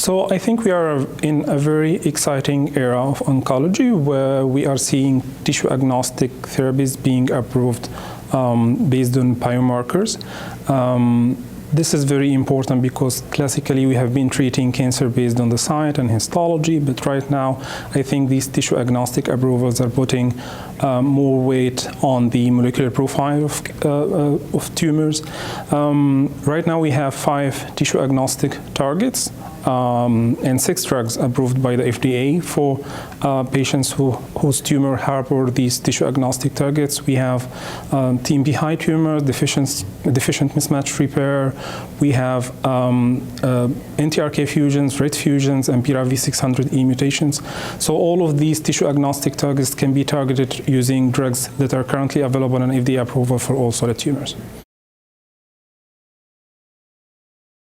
So I think we are in a very exciting era of oncology where we are seeing tissue-agnostic therapies being approved based on biomarkers. This is very important because classically we have been treating cancer based on the site and histology, but right now I think these tissue-agnostic approvals are putting more weight on the molecular profile of tumors. Right now we have 5 tissue-agnostic targets and 6 drugs approved by the FDA for patients whose tumor harbor these tissue-agnostic targets. We have TMB high tumors, deficient mismatch repair. We have NTRK fusions, RET fusions, and BRAF V600E mutations. So all of these tissue-agnostic targets can be targeted using drugs that are currently available and FDA approval for all solid tumors.